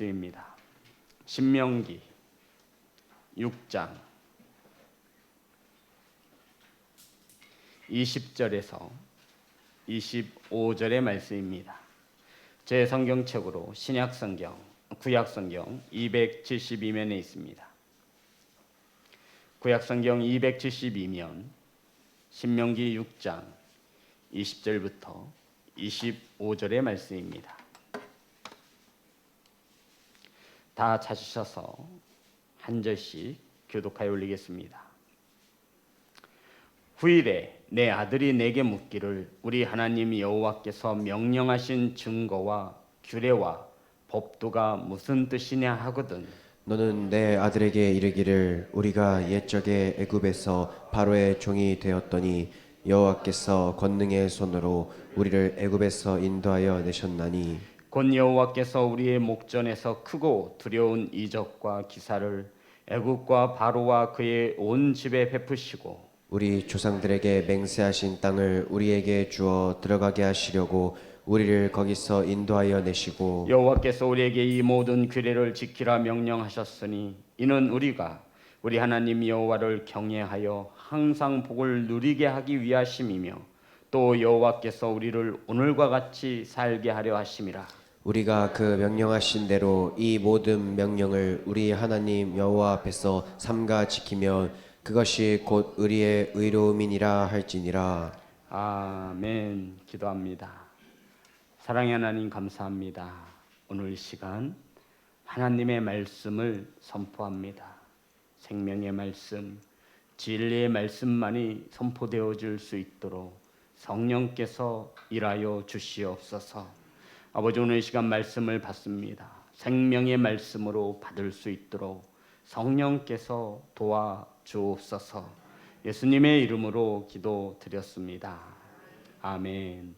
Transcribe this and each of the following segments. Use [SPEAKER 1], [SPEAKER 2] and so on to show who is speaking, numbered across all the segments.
[SPEAKER 1] 입니다. 신명기 6장 20절에서 25절의 말씀입니다. 제 성경책으로 신약성경, 구약성경 272면에 있습니다. 구약성경 272면 신명기 6장 20절부터 25절의 말씀입니다. 다 찾으셔서 한 절씩 교독하여 올리겠습니다. 후일에 내 아들이 내게 묻기를 우리 하나님 여호와께서 명령하신 증거와 규례와 법도가 무슨 뜻이냐 하거든.
[SPEAKER 2] 너는 내 아들에게 이르기를 우리가 옛적에 애굽에서 바로의 종이 되었더니 여호와께서 권능의 손으로 우리를 애굽에서 인도하여 내셨나니
[SPEAKER 1] 곧 여호와께서 우리의 목전에서 크고 두려운 이적과 기사를 애굽과 바로와 그의 온 집에 베푸시고
[SPEAKER 2] 우리 조상들에게 맹세하신 땅을 우리에게 주어 들어가게 하시려고 우리를 거기서 인도하여 내시고
[SPEAKER 1] 여호와께서 우리에게 이 모든 규례를 지키라 명령하셨으니 이는 우리가 우리 하나님 여호와를 경외하여 항상 복을 누리게 하기 위하심이며 또 여호와께서 우리를 오늘과 같이 살게 하려 하심이라.
[SPEAKER 2] 우리가 그 명령하신 대로 이 모든 명령을 우리 하나님 여호와 앞에서 삼가 지키면 그것이 곧 우리의 의로움이니라 할지니라.
[SPEAKER 1] 아멘. 기도합니다. 사랑의 하나님 감사합니다. 오늘 이 시간 하나님의 말씀을 선포합니다. 생명의 말씀, 진리의 말씀만이 선포되어질 수 있도록 성령께서 일하여 주시옵소서. 아버지, 오늘 이 시간 말씀을 받습니다. 생명의 말씀으로 받을 수 있도록 성령께서 도와주옵소서. 예수님의 이름으로 기도드렸습니다. 아멘.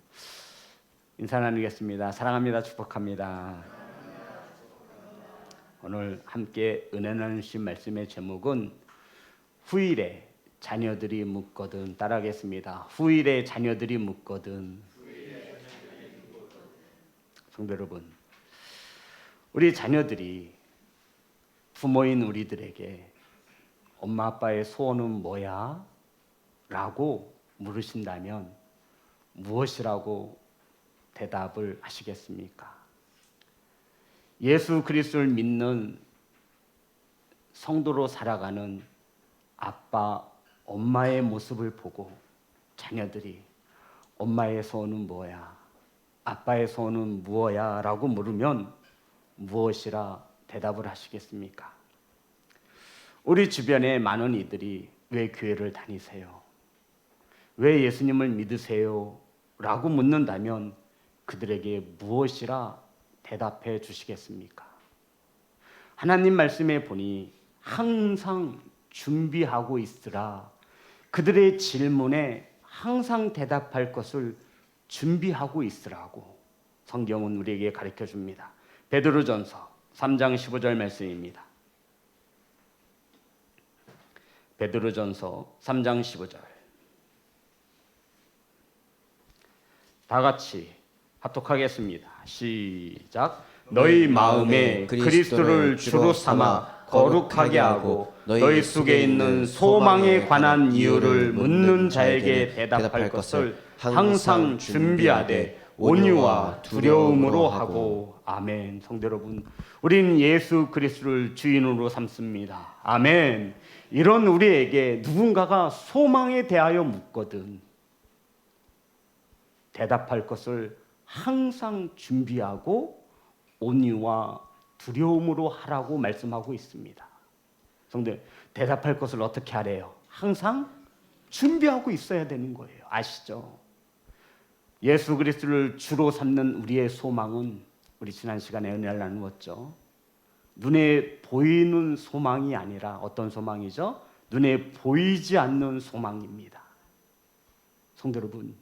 [SPEAKER 1] 인사 나누겠습니다. 사랑합니다. 축복합니다. 오늘 함께 은혜 나누신 말씀의 제목은 후일에 자녀들이 묻거든. 따라하겠습니다. 후일에 자녀들이 묻거든. 성도 여러분, 우리 자녀들이 부모인 우리들에게 엄마 아빠의 소원은 뭐야? 라고 물으신다면 무엇이라고 대답을 하시겠습니까? 예수 그리스도를 믿는 성도로 살아가는 아빠, 엄마의 모습을 보고 자녀들이 엄마의 소원은 뭐야? 아빠의 소원은 무엇이야? 라고 물으면 무엇이라 대답을 하시겠습니까? 우리 주변에 많은 이들이 왜 교회를 다니세요? 왜 예수님을 믿으세요? 라고 묻는다면 그들에게 무엇이라 대답해 주시겠습니까? 하나님 말씀에 보니 항상 준비하고 있으라. 그들의 질문에 항상 대답할 것을 준비하고 있으라고 성경은 우리에게 가르쳐 줍니다. 베드로전서 3장 15절 말씀입니다. 베드로전서 3장 15절. 다 같이 합독하겠습니다. 시작. 너희 마음에 그리스도를 주로 삼아 거룩하게 하고 너희 속에 있는 소망에 관한 이유를 묻는 자에게 대답할 것을 항상 준비하되 온유와 두려움으로 하고. 아멘. 성도 여러분, 우린 예수 그리스도를 주인으로 삼습니다. 아멘. 이런 우리에게 누군가가 소망에 대하여 묻거든 대답할 것을 항상 준비하고 온유와 두려움으로 하라고 말씀하고 있습니다. 성도, 대답할 것을 어떻게 하래요? 항상 준비하고 있어야 되는 거예요. 아시죠? 예수 그리스도를 주로 삼는 우리의 소망은 우리 지난 시간에 은혜를 나누었죠. 눈에 보이는 소망이 아니라 어떤 소망이죠? 눈에 보이지 않는 소망입니다. 성도 여러분,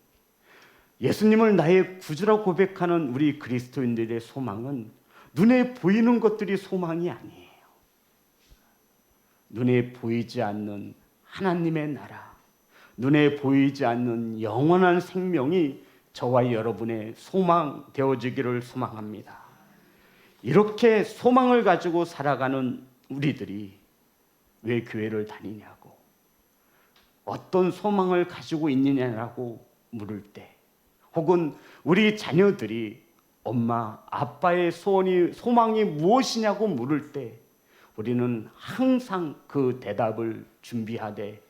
[SPEAKER 1] 예수님을 나의 구주라고 고백하는 우리 그리스도인들의 소망은 눈에 보이는 것들이 소망이 아니에요. 눈에 보이지 않는 하나님의 나라, 눈에 보이지 않는 영원한 생명이 저와 여러분의 소망 되어지기를 소망합니다. 이렇게 소망을 가지고 살아가는 우리들이 왜 교회를 다니냐고, 어떤 소망을 가지고 있느냐라고 물을 때, 혹은 우리 자녀들이 엄마, 아빠의 소망이 무엇이냐고 물을 때 우리는 항상 그 대답을 준비하되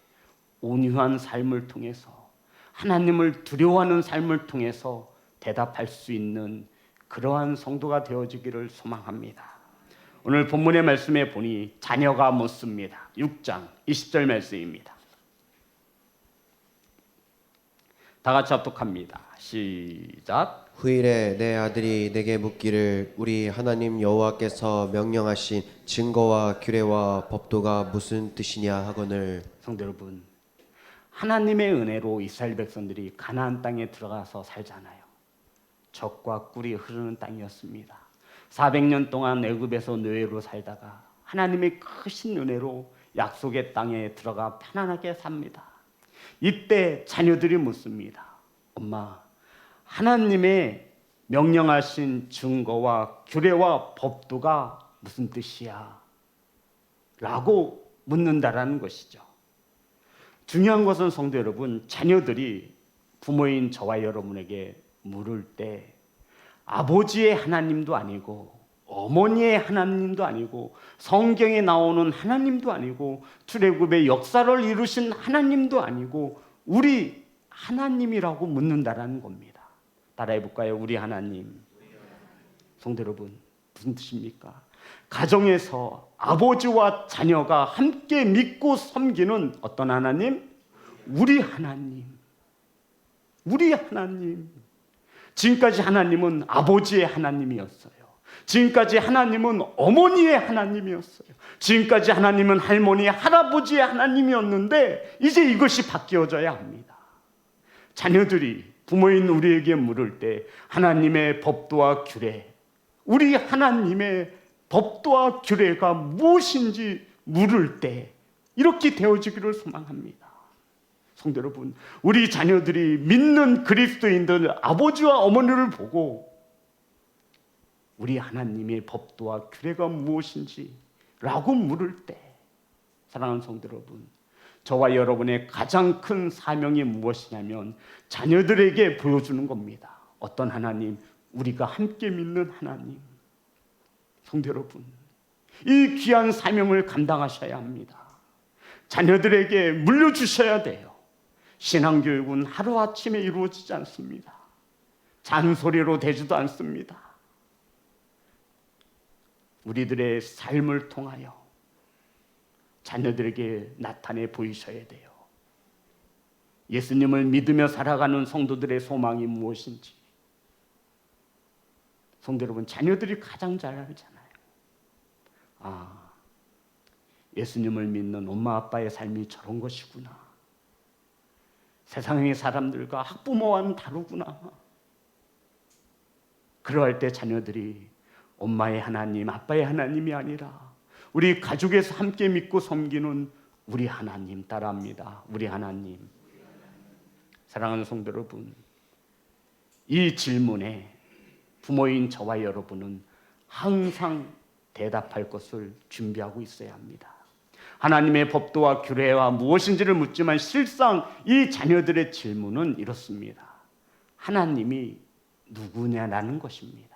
[SPEAKER 1] 온유한 삶을 통해서, 하나님을 두려워하는 삶을 통해서 대답할 수 있는 그러한 성도가 되어지기를 소망합니다. 오늘 본문의 말씀에 보니 자녀가 묻습니다. 6장 20절 말씀입니다. 다 같이 합독합니다. 시작.
[SPEAKER 2] 후일에 내 아들이 내게 묻기를 우리 하나님 여호와께서 명령하신 증거와 규례와 법도가 무슨 뜻이냐 하거늘.
[SPEAKER 1] 성도 여러분, 하나님의 은혜로 이스라엘 백성들이 가나안 땅에 들어가서 살잖아요. 젖과 꿀이 흐르는 땅이었습니다. 400년 동안 애굽에서 노예로 살다가 하나님의 크신 은혜로 약속의 땅에 들어가 편안하게 삽니다. 이때 자녀들이 묻습니다. 엄마, 하나님의 명령하신 증거와 규례와 법도가 무슨 뜻이야? 라고 묻는다라는 것이죠. 중요한 것은 성도 여러분, 자녀들이 부모인 저와 여러분에게 물을 때 아버지의 하나님도 아니고 어머니의 하나님도 아니고 성경에 나오는 하나님도 아니고 출애굽의 역사를 이루신 하나님도 아니고 우리 하나님이라고 묻는다라는 겁니다. 따라해 볼까요? 우리 하나님. 성도 여러분, 무슨 뜻입니까? 가정에서 아버지와 자녀가 함께 믿고 섬기는 어떤 하나님? 우리 하나님. 우리 하나님. 지금까지 하나님은 아버지의 하나님이었어요. 지금까지 하나님은 어머니의 하나님이었어요. 지금까지 하나님은 할머니, 할아버지의 하나님이었는데 이제 이것이 바뀌어져야 합니다. 자녀들이 부모인 우리에게 물을 때 하나님의 법도와 규례, 우리 하나님의 법도와 규례가 무엇인지 물을 때 이렇게 되어지기를 소망합니다. 성도 여러분, 우리 자녀들이 믿는 그리스도인들 아버지와 어머니를 보고 우리 하나님의 법도와 규례가 무엇인지 라고 물을 때, 사랑하는 성도 여러분, 저와 여러분의 가장 큰 사명이 무엇이냐면 자녀들에게 보여주는 겁니다. 어떤 하나님? 우리가 함께 믿는 하나님. 성도 여러분, 이 귀한 사명을 감당하셔야 합니다. 자녀들에게 물려주셔야 돼요. 신앙교육은 하루아침에 이루어지지 않습니다. 잔소리로 되지도 않습니다. 우리들의 삶을 통하여 자녀들에게 나타내 보이셔야 돼요. 예수님을 믿으며 살아가는 성도들의 소망이 무엇인지. 성도 여러분, 자녀들이 가장 잘 알잖아요. 아, 예수님을 믿는 엄마 아빠의 삶이 저런 것이구나. 세상의 사람들과 학부모와는 다르구나. 그러할 때 자녀들이 엄마의 하나님, 아빠의 하나님이 아니라 우리 가족에서 함께 믿고 섬기는 우리 하나님 따라합니다. 우리 하나님. 사랑하는 성도 여러분, 이 질문에 부모인 저와 여러분은 항상 대답할 것을 준비하고 있어야 합니다. 하나님의 법도와 규례와 무엇인지를 묻지만 실상 이 자녀들의 질문은 이렇습니다. 하나님이 누구냐라는 것입니다.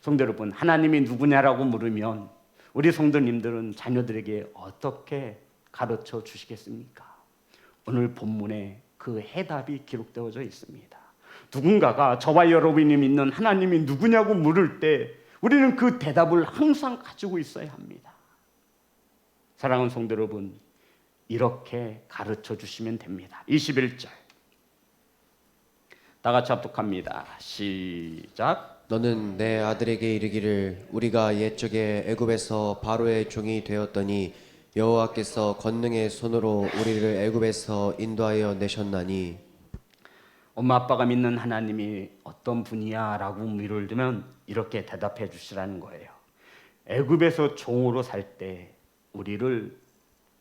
[SPEAKER 1] 성도 여러분, 하나님이 누구냐라고 물으면 우리 성도님들은 자녀들에게 어떻게 가르쳐 주시겠습니까? 오늘 본문에 그 해답이 기록되어져 있습니다. 누군가가 저와 여러분이 믿는 하나님이 누구냐고 물을 때 우리는 그 대답을 항상 가지고 있어야 합니다. 사랑하는 성도 여러분, 이렇게 가르쳐 주시면 됩니다. 21절 다 같이 합독합니다. 시작.
[SPEAKER 2] 너는 내 아들에게 이르기를 우리가 옛적에 애굽에서 바로의 종이 되었더니 여호와께서 권능의 손으로 우리를 애굽에서 인도하여 내셨나니.
[SPEAKER 1] 엄마 아빠가 믿는 하나님이 어떤 분이야? 라고 물을 두면 이렇게 대답해 주시라는 거예요. 애굽에서 종으로 살 때 우리를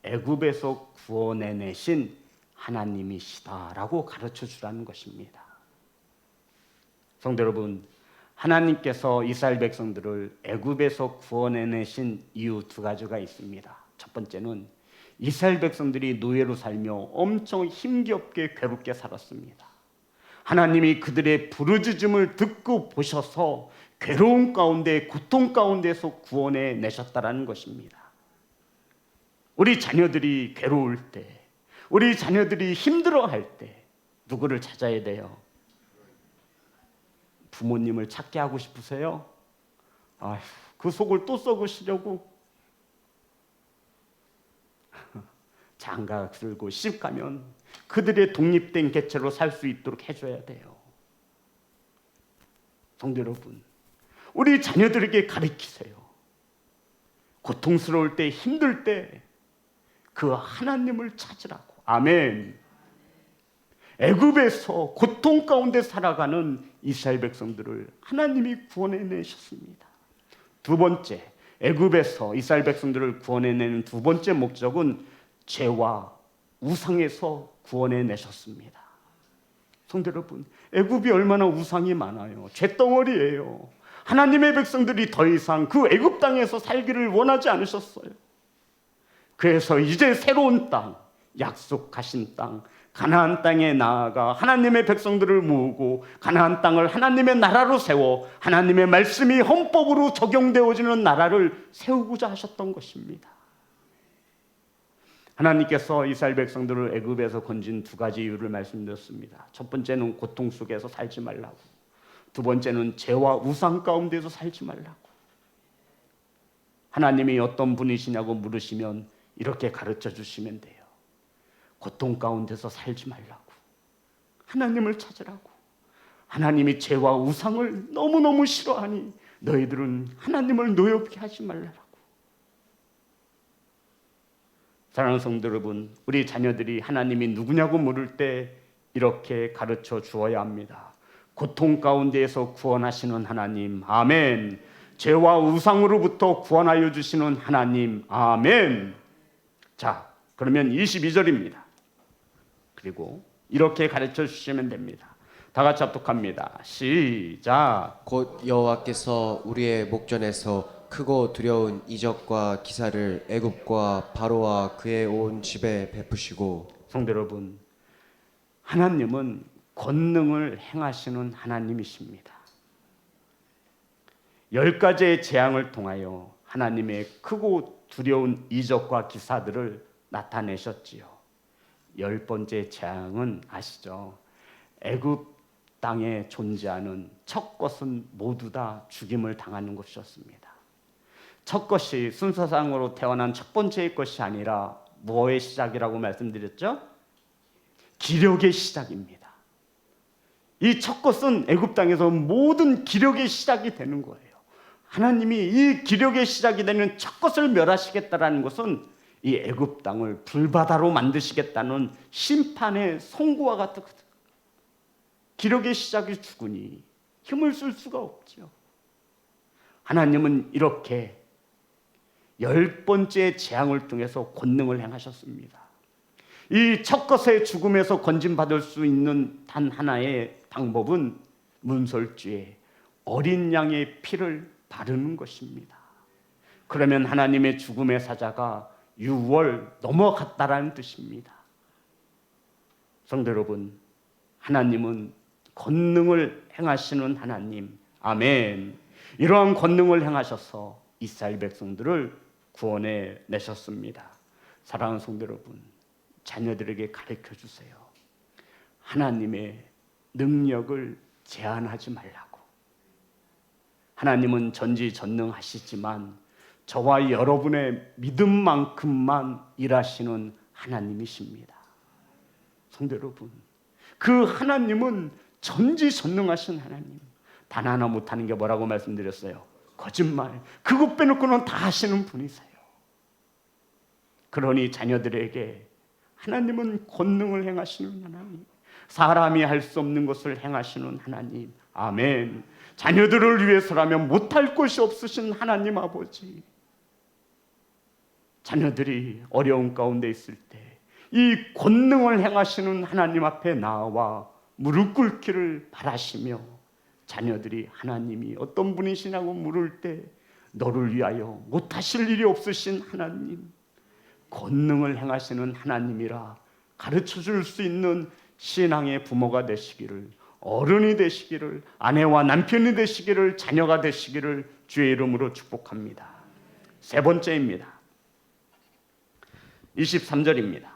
[SPEAKER 1] 애굽에서 구원해내신 하나님이시다라고 가르쳐 주라는 것입니다. 성도 여러분, 하나님께서 이스라엘 백성들을 애굽에서 구원해내신 이유 두 가지가 있습니다. 첫 번째는 이스라엘 백성들이 노예로 살며 엄청 힘겹게 괴롭게 살았습니다. 하나님이 그들의 부르짖음을 듣고 보셔서 괴로운 가운데, 고통 가운데서 구원해 내셨다라는 것입니다. 우리 자녀들이 괴로울 때, 우리 자녀들이 힘들어할 때 누구를 찾아야 돼요? 부모님을 찾게 하고 싶으세요? 아휴, 그 속을 또 썩으시려고? 장가 들고 시집 가면 그들의 독립된 개체로 살 수 있도록 해줘야 돼요. 성도 여러분, 우리 자녀들에게 가르치세요. 고통스러울 때, 힘들 때 그 하나님을 찾으라고. 아멘. 애굽에서 고통 가운데 살아가는 이스라엘 백성들을 하나님이 구원해내셨습니다. 두 번째, 애굽에서 이스라엘 백성들을 구원해내는 두 번째 목적은 죄와 우상에서 구원해내셨습니다. 성도 여러분, 애굽이 얼마나 우상이 많아요. 죄덩어리예요. 하나님의 백성들이 더 이상 그 애굽 땅에서 살기를 원하지 않으셨어요. 그래서 이제 새로운 땅, 약속하신 땅, 가나안 땅에 나아가 하나님의 백성들을 모으고 가나안 땅을 하나님의 나라로 세워 하나님의 말씀이 헌법으로 적용되어지는 나라를 세우고자 하셨던 것입니다. 하나님께서 이스라엘 백성들을 애굽에서 건진 두 가지 이유를 말씀드렸습니다. 첫 번째는 고통 속에서 살지 말라고, 두 번째는 죄와 우상 가운데서 살지 말라고. 하나님이 어떤 분이시냐고 물으시면 이렇게 가르쳐 주시면 돼요. 고통 가운데서 살지 말라고, 하나님을 찾으라고. 하나님이 죄와 우상을 너무너무 싫어하니 너희들은 하나님을 노엽게 하지 말라고. 사랑하는 성도 여러분, 우리 자녀들이 하나님이 누구냐고 물을 때 이렇게 가르쳐 주어야 합니다. 고통 가운데에서 구원하시는 하나님, 아멘. 죄와 우상으로부터 구원하여 주시는 하나님, 아멘. 자, 그러면 22절입니다. 그리고 이렇게 가르쳐 주시면 됩니다. 다 같이 합독합니다. 시작.
[SPEAKER 2] 곧 여호와께서 우리의 목전에서 크고 두려운 이적과 기사를 애굽과 바로와 그의 온 집에 베푸시고.
[SPEAKER 1] 성도 여러분, 하나님은 권능을 행하시는 하나님이십니다. 10가지의 재앙을 통하여 하나님의 크고 두려운 이적과 기사들을 나타내셨지요. 10번째 재앙은 아시죠? 애굽 땅에 존재하는 첫 것은 모두 다 죽임을 당하는 것이었습니다. 첫 것이 순서상으로 태어난 첫 번째의 것이 아니라 뭐의 시작이라고 말씀드렸죠? 기력의 시작입니다. 이 첫 것은 애굽 땅에서 모든 기력의 시작이 되는 거예요. 하나님이 이 기력의 시작이 되는 첫 것을 멸하시겠다라는 것은 이 애굽 땅을 불바다로 만드시겠다는 심판의 선고와 같거든. 기력의 시작이 죽으니 힘을 쓸 수가 없죠. 하나님은 이렇게 10번째 재앙을 통해서 권능을 행하셨습니다. 이 첫 것의 죽음에서 건진받을 수 있는 단 하나의 방법은 문설주에 어린 양의 피를 바르는 것입니다. 그러면 하나님의 죽음의 사자가 6월 넘어갔다라는 뜻입니다. 성도 여러분, 하나님은 권능을 행하시는 하나님, 아멘. 이러한 권능을 행하셔서 이스라엘 백성들을 구원해 내셨습니다. 사랑하는 성도 여러분, 자녀들에게 가르쳐 주세요. 하나님의 능력을 제한하지 말라고. 하나님은 전지전능하시지만 저와 여러분의 믿음만큼만 일하시는 하나님이십니다. 성도 여러분, 그 하나님은 전지전능하신 하나님. 단 하나 못하는 게 뭐라고 말씀드렸어요? 거짓말. 그것 빼놓고는 다 하시는 분이세요. 그러니 자녀들에게 하나님은 권능을 행하시는 하나님, 사람이 할 수 없는 것을 행하시는 하나님, 아멘. 자녀들을 위해서라면 못할 것이 없으신 하나님 아버지, 자녀들이 어려운 가운데 있을 때 이 권능을 행하시는 하나님 앞에 나와 무릎 꿇기를 바라시며 자녀들이 하나님이 어떤 분이시냐고 물을 때 너를 위하여 못하실 일이 없으신 하나님, 권능을 행하시는 하나님이라 가르쳐 줄 수 있는 신앙의 부모가 되시기를, 어른이 되시기를, 아내와 남편이 되시기를, 자녀가 되시기를 주의 이름으로 축복합니다. 세 번째입니다. 23절입니다.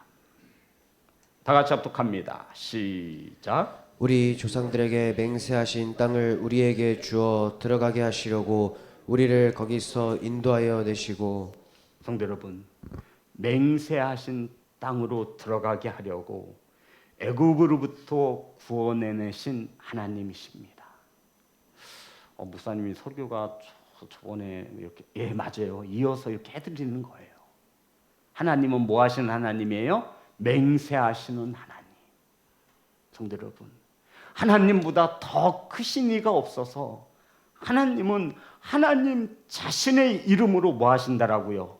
[SPEAKER 1] 다 같이 합독합니다. 시작.
[SPEAKER 2] 우리 조상들에게 맹세하신 땅을 우리에게 주어 들어가게 하시려고 우리를 거기서 인도하여 내시고.
[SPEAKER 1] 성도 여러분, 맹세하신 땅으로 들어가게 하려고 애굽으로부터 구원해내신 하나님이십니다. 목사님이 설교가 저번에 이렇게 맞아요. 이어서 이렇게 해드리는 거예요. 하나님은 뭐 하시는 하나님이에요? 맹세하시는 하나님. 성도 여러분, 하나님보다 더 크신 이가 없어서 하나님은 하나님 자신의 이름으로 뭐 하신다라고요?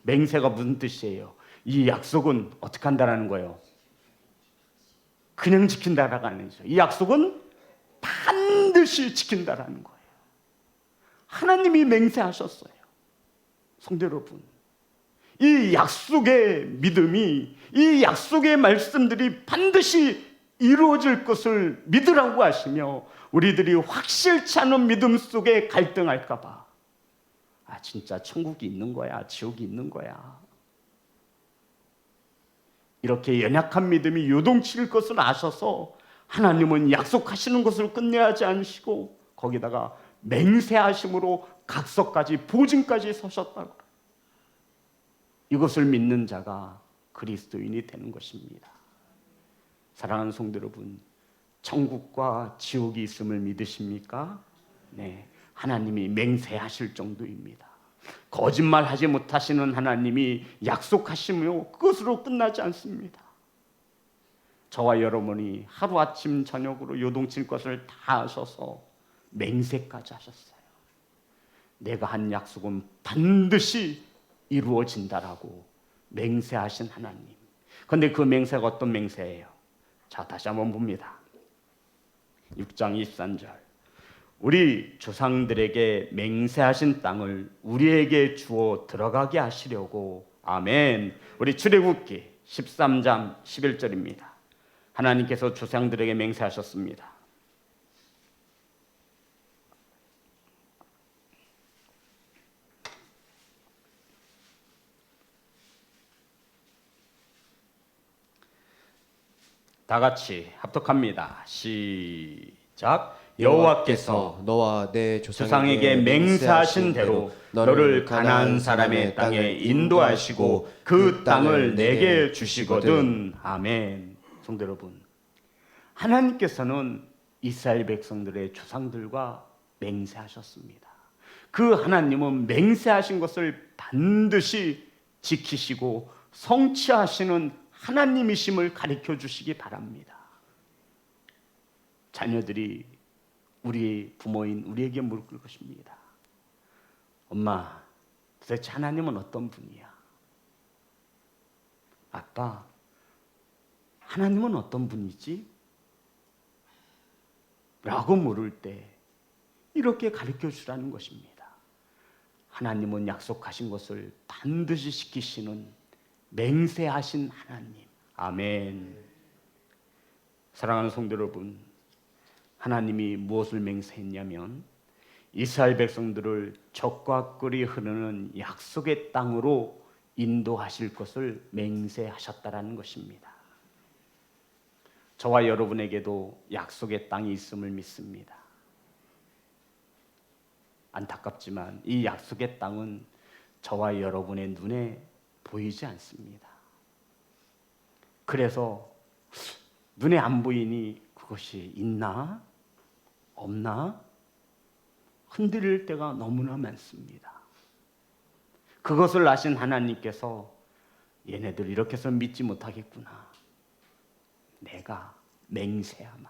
[SPEAKER 1] 맹세가 무슨 뜻이에요? 이 약속은 어떻게 한다라는 거예요? 그냥 지킨다라가 아니죠. 이 약속은 반드시 지킨다라는 거예요. 하나님이 맹세하셨어요. 성도 여러분, 이 약속의 믿음이, 이 약속의 말씀들이 반드시 이루어질 것을 믿으라고 하시며, 우리들이 확실치 않은 믿음 속에 갈등할까 봐, 진짜 천국이 있는 거야, 지옥이 있는 거야, 이렇게 연약한 믿음이 요동칠 것을 아셔서 하나님은 약속하시는 것을 끝내하지 않으시고 거기다가 맹세하심으로 각서까지, 보증까지 서셨다고. 이것을 믿는 자가 그리스도인이 되는 것입니다. 사랑하는 성도 여러분, 천국과 지옥이 있음을 믿으십니까? 네, 하나님이 맹세하실 정도입니다. 거짓말하지 못하시는 하나님이 약속하시며 그것으로 끝나지 않습니다. 저와 여러분이 하루아침 저녁으로 요동칠 것을 다 하셔서 맹세까지 하셨어요. 내가 한 약속은 반드시 이루어진다라고 맹세하신 하나님. 그런데 그 맹세가 어떤 맹세예요? 자, 다시 한번 봅니다. 6장 23절. 우리 조상들에게 맹세하신 땅을 우리에게 주어 들어가게 하시려고. 아멘. 우리 출애굽기 13장 11절입니다. 하나님께서 조상들에게 맹세하셨습니다. 다 같이 합독합니다. 시작. 여호와께서
[SPEAKER 2] 너와 내
[SPEAKER 1] 조상에게 맹세하신 대로 너를 가나안 사람의 땅에 인도하시고 그 땅을 내게 주시거든. 아멘. 성도 여러분, 하나님께서는 이스라엘 백성들의 조상들과 맹세하셨습니다. 그 하나님은 맹세하신 것을 반드시 지키시고 성취하시는 하나님이심을 가르쳐 주시기 바랍니다. 자녀들이 우리 부모인 우리에게 물을 것입니다. 엄마, 도대체 하나님은 어떤 분이야? 아빠, 하나님은 어떤 분이지? 라고 물을 때 이렇게 가르쳐 주라는 것입니다. 하나님은 약속하신 것을 반드시 지키시는 맹세하신 하나님. 아멘. 사랑하는 성도 여러분, 하나님이 무엇을 맹세했냐면 이스라엘 백성들을 적과 꿀이 흐르는 약속의 땅으로 인도하실 것을 맹세하셨다라는 것입니다. 저와 여러분에게도 약속의 땅이 있음을 믿습니다. 안타깝지만 이 약속의 땅은 저와 여러분의 눈에 보이지 않습니다. 그래서 눈에 안 보이니 그것이 있나? 없나? 흔들릴 때가 너무나 많습니다. 그것을 아신 하나님께서 얘네들 이렇게 해서 믿지 못하겠구나. 내가 맹세하마.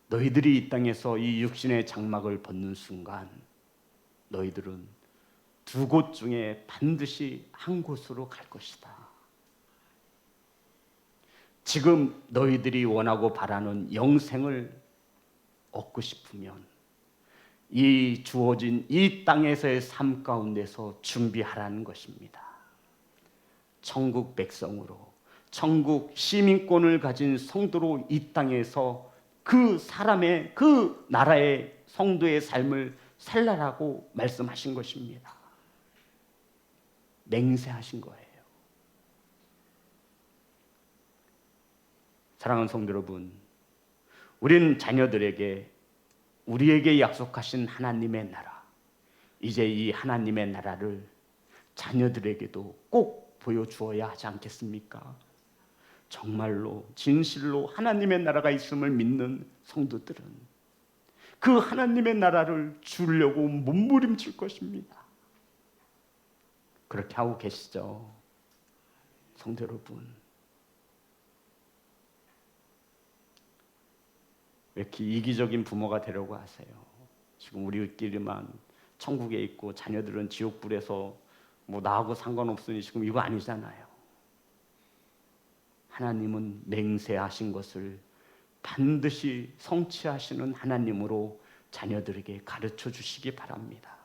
[SPEAKER 1] 너희들이 이 땅에서 이 육신의 장막을 벗는 순간 너희들은 두 곳 중에 반드시 한 곳으로 갈 것이다. 지금 너희들이 원하고 바라는 영생을 얻고 싶으면 이 주어진 이 땅에서의 삶 가운데서 준비하라는 것입니다. 천국 백성으로, 천국 시민권을 가진 성도로 이 땅에서 그 사람의, 그 나라의 성도의 삶을 살라라고 말씀하신 것입니다. 맹세하신 거예요. 사랑하는 성도 여러분, 우리는 자녀들에게 우리에게 약속하신 하나님의 나라, 이제 이 하나님의 나라를 자녀들에게도 꼭 보여주어야 하지 않겠습니까? 정말로 진실로 하나님의 나라가 있음을 믿는 성도들은 그 하나님의 나라를 주려고 몸부림칠 것입니다. 그렇게 하고 계시죠? 성도 여러분, 왜 이렇게 이기적인 부모가 되려고 하세요? 지금 우리끼리만 천국에 있고 자녀들은 지옥불에서 뭐 나하고 상관없으니 지금 이거 아니잖아요. 하나님은 맹세하신 것을 반드시 성취하시는 하나님으로 자녀들에게 가르쳐 주시기 바랍니다.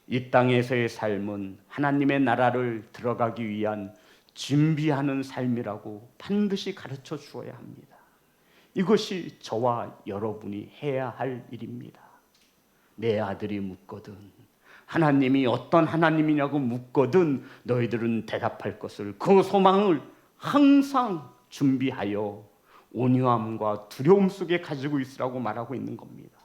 [SPEAKER 1] 이 땅에서의 삶은 하나님의 나라를 들어가기 위한 준비하는 삶이라고 반드시 가르쳐 주어야 합니다. 이것이 저와 여러분이 해야 할 일입니다. 내 아들이 묻거든, 하나님이 어떤 하나님이냐고 묻거든 너희들은 대답할 것을, 그 소망을 항상 준비하여 온유함과 두려움 속에 가지고 있으라고 말하고 있는 겁니다.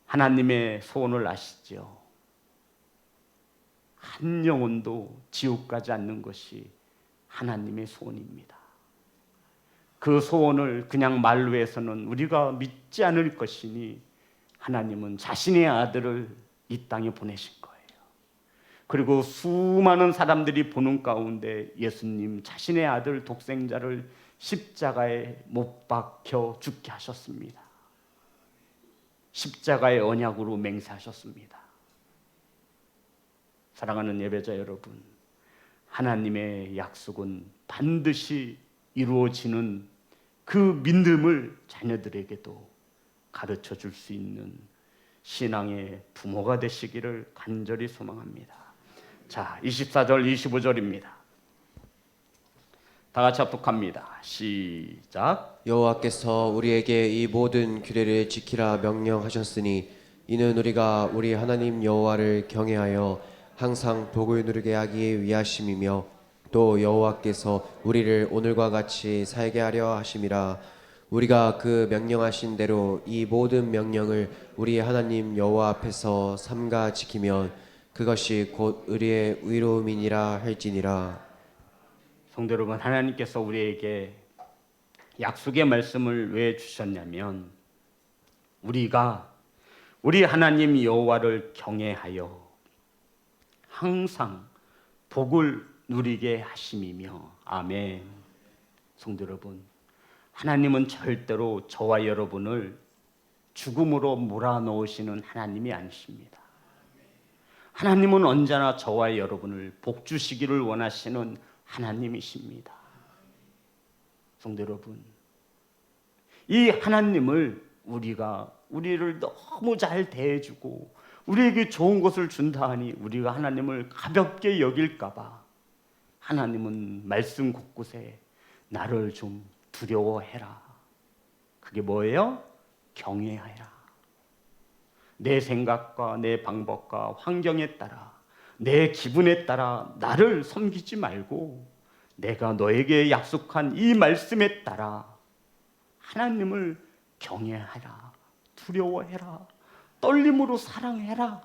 [SPEAKER 1] 하나님의 소원을 아시죠? 한 영혼도 지옥 가지 않는 것이 하나님의 소원입니다. 그 소원을 그냥 말로 해서는 우리가 믿지 않을 것이니 하나님은 자신의 아들을 이 땅에 보내신 거예요. 그리고 수많은 사람들이 보는 가운데 예수님 자신의 아들 독생자를 십자가에 못 박혀 죽게 하셨습니다. 십자가의 언약으로 맹세하셨습니다. 사랑하는 예배자 여러분, 하나님의 약속은 반드시 이루어지는 그 믿음을 자녀들에게도 가르쳐 줄 수 있는 신앙의 부모가 되시기를 간절히 소망합니다. 자, 24절 25절입니다. 다 같이 합독합니다. 시작.
[SPEAKER 2] 여호와께서 우리에게 이 모든 규례를 지키라 명령하셨으니 이는 우리가 우리 하나님 여호와를 경외하여 항상 복을 누리게 하기 위하심이며 또 여호와께서 우리를 오늘과 같이 살게 하려 하심이라. 우리가 그 명령하신 대로 이 모든 명령을 우리 하나님 여호와 앞에서 삼가 지키면 그것이 곧 우리의 의로움이니라 할지니라.
[SPEAKER 1] 성도 여러분, 하나님께서 우리에게 약속의 말씀을 왜 주셨냐면 우리가 우리 하나님 여호와를 경외하여 항상 복을 누리게 하심이며. 아멘. 성도 여러분, 하나님은 절대로 저와 여러분을 죽음으로 몰아넣으시는 하나님이 아니십니다. 하나님은 언제나 저와 여러분을 복 주시기를 원하시는 하나님이십니다. 성도 여러분, 이 하나님을 우리를 너무 잘 대해주고 우리에게 좋은 것을 준다 하니 우리가 하나님을 가볍게 여길까 봐 하나님은 말씀 곳곳에 나를 좀 두려워해라. 그게 뭐예요? 경외하라. 내 생각과 내 방법과 환경에 따라 내 기분에 따라 나를 섬기지 말고 내가 너에게 약속한 이 말씀에 따라 하나님을 경외하라, 두려워해라, 떨림으로 사랑해라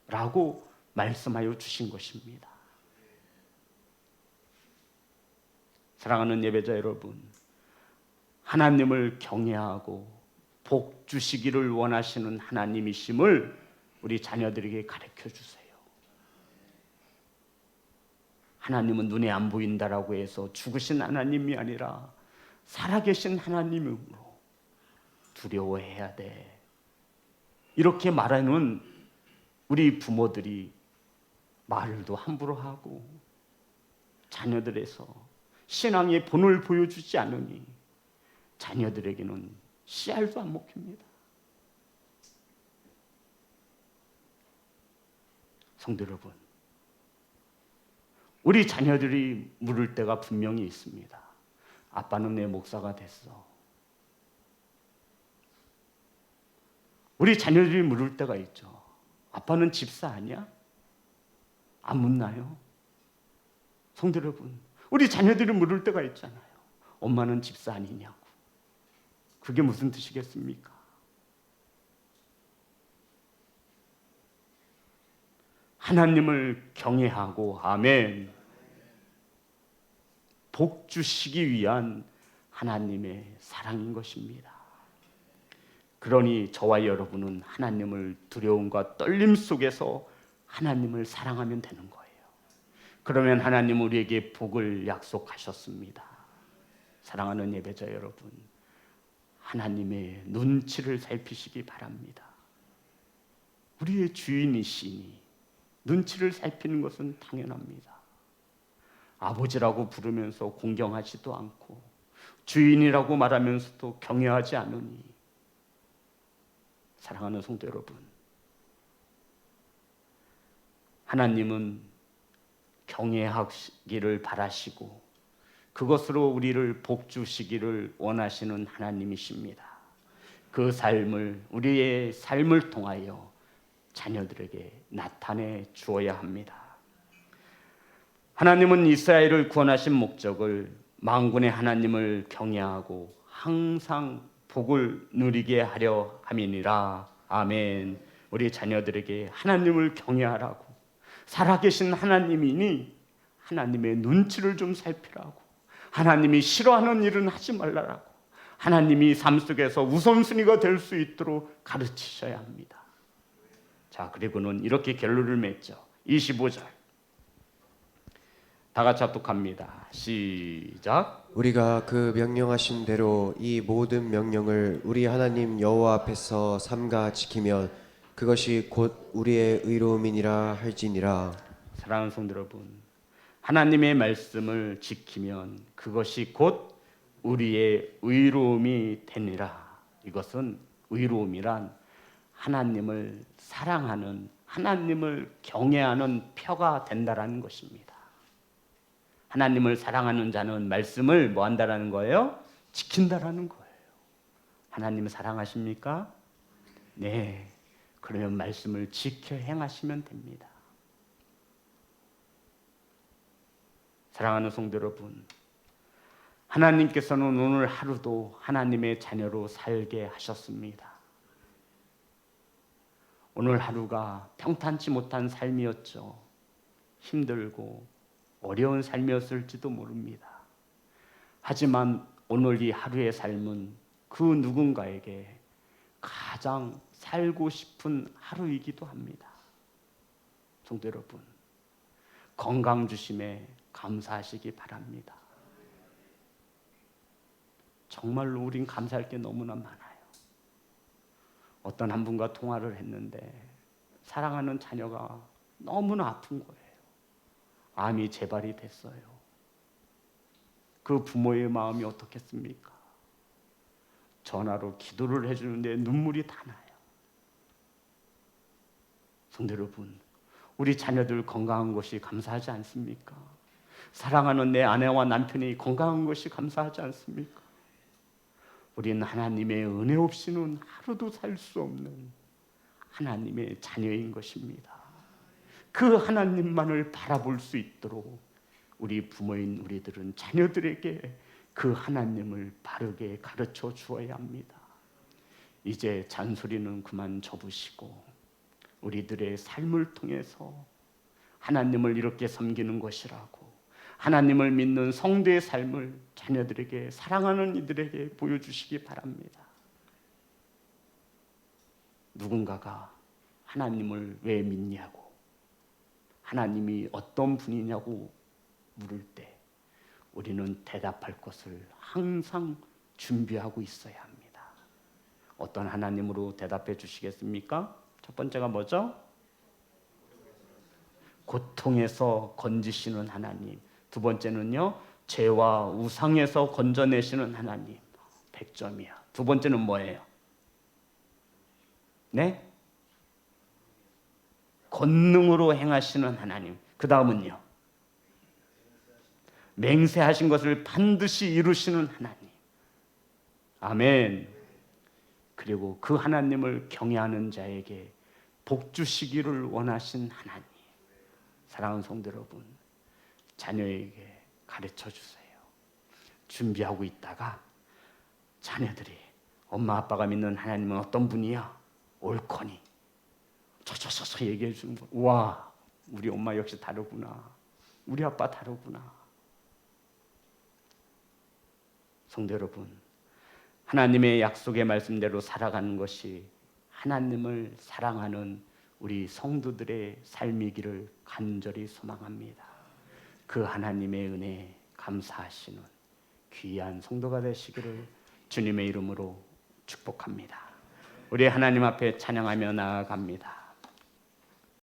[SPEAKER 1] 라고 말씀하여 주신 것입니다. 사랑하는 예배자 여러분, 하나님을 경외하고 복 주시기를 원하시는 하나님이심을 우리 자녀들에게 가르쳐 주세요. 하나님은 눈에 안 보인다라고 해서 죽으신 하나님이 아니라 살아계신 하나님으로 두려워해야 돼. 이렇게 말하는 우리 부모들이 말도 함부로 하고 자녀들에서 신앙의 본을 보여주지 않으니 자녀들에게는 씨알도 안 먹힙니다. 성도 여러분, 우리 자녀들이 물을 때가 분명히 있습니다. 아빠는 내 목사가 됐어. 우리 자녀들이 물을 때가 있죠. 아빠는 집사 아니야? 안 묻나요? 성도 여러분, 우리 자녀들이 물을 때가 있잖아요. 엄마는 집사 아니냐고. 그게 무슨 뜻이겠습니까? 하나님을 경외하고 아멘. 복 주시기 위한 하나님의 사랑인 것입니다. 그러니 저와 여러분은 하나님을 두려움과 떨림 속에서 하나님을 사랑하면 되는 거예요. 그러면 하나님 우리에게 복을 약속하셨습니다. 사랑하는 예배자 여러분, 하나님의 눈치를 살피시기 바랍니다. 우리의 주인이시니 눈치를 살피는 것은 당연합니다. 아버지라고 부르면서 공경하지도 않고 주인이라고 말하면서도 경외하지 않으니, 사랑하는 성도 여러분, 하나님은 경외하기를 바라시고 그것으로 우리를 복주시기를 원하시는 하나님이십니다. 그 삶을, 우리의 삶을 통하여 자녀들에게 나타내 주어야 합니다. 하나님은 이스라엘을 구원하신 목적을 만군의 하나님을 경외하고 항상 복을 누리게 하려 함이니라. 아멘. 우리 자녀들에게 하나님을 경외하라고, 살아계신 하나님이니 하나님의 눈치를 좀 살피라고, 하나님이 싫어하는 일은 하지 말라라고, 하나님이 삶 속에서 우선순위가 될 수 있도록 가르치셔야 합니다. 자, 그리고는 이렇게 결론을 맺죠. 25절 다 같이 합독합니다. 시작.
[SPEAKER 2] 우리가 그 명령하신 대로 이 모든 명령을 우리 하나님 여호와 앞에서 삼가 지키면 그것이 곧 우리의 의로움이니라 할지니라.
[SPEAKER 1] 사랑하는 성도 여러분, 하나님의 말씀을 지키면 그것이 곧 우리의 의로움이 되니라. 이것은 의로움이란 하나님을 사랑하는, 하나님을 경외하는 표가 된다라는 것입니다. 하나님을 사랑하는 자는 말씀을 뭐 한다라는 거예요? 지킨다라는 거예요. 하나님 사랑하십니까? 네. 그러면 말씀을 지켜 행하시면 됩니다. 사랑하는 성도 여러분, 하나님께서는 오늘 하루도 하나님의 자녀로 살게 하셨습니다. 오늘 하루가 평탄치 못한 삶이었죠. 힘들고 어려운 삶이었을지도 모릅니다. 하지만 오늘 이 하루의 삶은 그 누군가에게 가장 살고 싶은 하루이기도 합니다. 성도 여러분, 건강 주심에 감사하시기 바랍니다. 정말로 우린 감사할 게 너무나 많아요. 어떤 한 분과 통화를 했는데 사랑하는 자녀가 너무나 아픈 거예요. 암이 재발이 됐어요. 그 부모의 마음이 어떻겠습니까? 전화로 기도를 해주는데 눈물이 다 나요. 성도 여러분, 우리 자녀들 건강한 것이 감사하지 않습니까? 사랑하는 내 아내와 남편이 건강한 것이 감사하지 않습니까? 우리는 하나님의 은혜 없이는 하루도 살 수 없는 하나님의 자녀인 것입니다. 그 하나님만을 바라볼 수 있도록 우리 부모인 우리들은 자녀들에게 그 하나님을 바르게 가르쳐 주어야 합니다. 이제 잔소리는 그만 접으시고 우리들의 삶을 통해서 하나님을 이렇게 섬기는 것이라고, 하나님을 믿는 성도의 삶을 자녀들에게, 사랑하는 이들에게 보여주시기 바랍니다. 누군가가 하나님을 왜 믿냐고, 하나님이 어떤 분이냐고 물을 때 우리는 대답할 것을 항상 준비하고 있어야 합니다. 어떤 하나님으로 대답해 주시겠습니까? 첫 번째가 뭐죠? 고통에서 건지시는 하나님. 두 번째는요, 죄와 우상에서 건져내시는 하나님. 100점이야. 두 번째는 뭐예요? 네? 권능으로 행하시는 하나님. 그 다음은요? 맹세하신 것을 반드시 이루시는 하나님. 아멘. 그리고 그 하나님을 경외하는 자에게 복 주시기를 원하신 하나님. 사랑하는 성도 여러분, 자녀에게 가르쳐 주세요. 준비하고 있다가 자녀들이 엄마 아빠가 믿는 하나님은 어떤 분이야? 옳거니. 저저저저 얘기해 주는 거. 와, 우리 엄마 역시 다르구나. 우리 아빠 다르구나. 성도 여러분, 하나님의 약속의 말씀대로 살아가는 것이 하나님을 사랑하는 우리 성도들의 삶이기를 간절히 소망합니다. 그 하나님의 은혜에 감사하시는 귀한 성도가 되시기를 주님의 이름으로 축복합니다. 우리 하나님 앞에 찬양하며 나아갑니다.